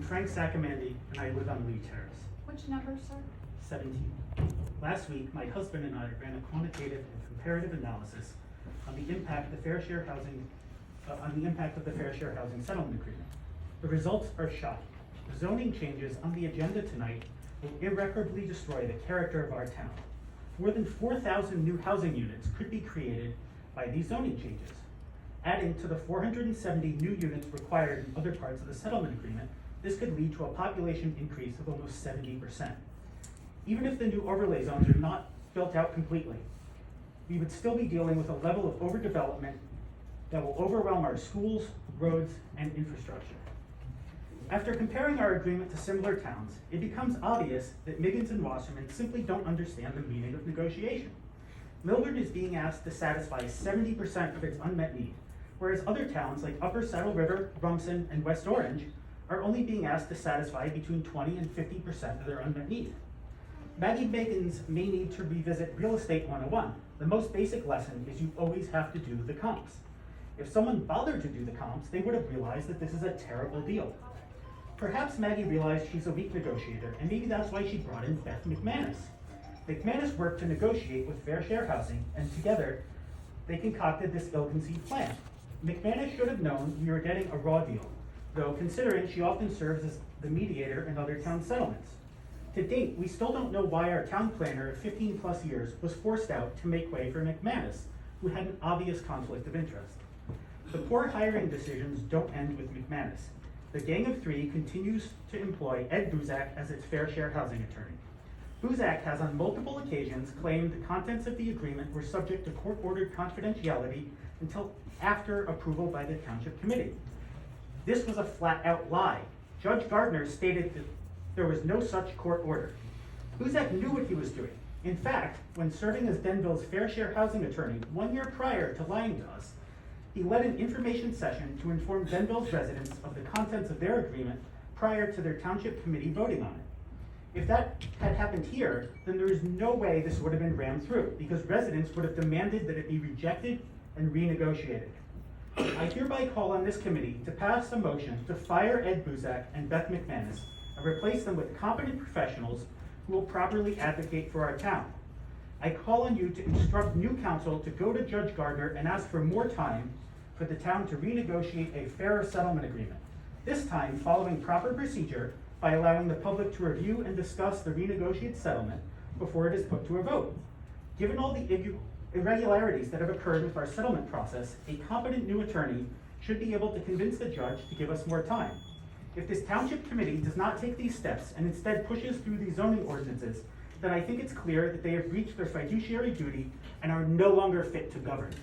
Frank Saccomandi, and I live on Lee Terrace. Which number, sir? 17. Last week, my husband and I ran a quantitative and comparative analysis on the impact of the Fair Share Housing Settlement Agreement. The results are shocking. The zoning changes on the agenda tonight will irreparably destroy the character of our town. More than 4,000 new housing units could be created by these zoning changes. Adding to the 470 new units required in other parts of the settlement agreement, this could lead to a population increase of almost 70%. Even if the new overlay zones are not built out completely, we would still be dealing with a level of overdevelopment that will overwhelm our schools, roads, and infrastructure. After comparing our agreement to similar towns, it becomes obvious that Miggins and Wasserman simply don't understand the meaning of negotiation. Millward is being asked to satisfy 70% of its unmet need, whereas other towns like Upper Saddle River, Rumson, and West Orange are only being asked to satisfy between 20 and 50% of their unmet need. Maggie Miggins may need to revisit Real Estate 101. The most basic lesson is you always have to do the comps. If someone bothered to do the comps, they would have realized that this is a terrible deal. Perhaps Maggie realized she's a weak negotiator, and maybe that's why she brought in Beth McManus. McManus worked to negotiate with Fair Share Housing, and together they concocted this ill-conceived plan. McManus should have known we were getting a raw deal, though considering she often serves as the mediator in other town settlements. To date, we still don't know why our town planner of 15 plus years was forced out to make way for McManus, who had an obvious conflict of interest. The poor hiring decisions don't end with McManus. The Gang of Three continues to employ Ed Buzak as its Fair Share Housing attorney. Buzak has on multiple occasions claimed the contents of the agreement were subject to court-ordered confidentiality until after approval by the Township Committee. This was a flat-out lie. Judge Gardner stated that there was no such court order. Buzak knew what he was doing. In fact, when serving as Denville's Fair Share Housing attorney 1 year prior to lying to us, he led an information session to inform Denville's residents of the contents of their agreement prior to their Township Committee voting on it. If that had happened here, then there is no way this would have been rammed through, because residents would have demanded that it be rejected and renegotiated. I hereby call on this committee to pass a motion to fire Ed Buzak and Beth McManus and replace them with competent professionals who will properly advocate for our town. I call on you to instruct new counsel to go to Judge Gardner and ask for more time for the town to renegotiate a fairer settlement agreement, this time following proper procedure by allowing the public to review and discuss the renegotiated settlement before it is put to a vote. Given all the irregularities that have occurred with our settlement process, a competent new attorney should be able to convince the judge to give us more time. If this Township Committee does not take these steps and instead pushes through these zoning ordinances, then I think it's clear that they have breached their fiduciary duty and are no longer fit to govern.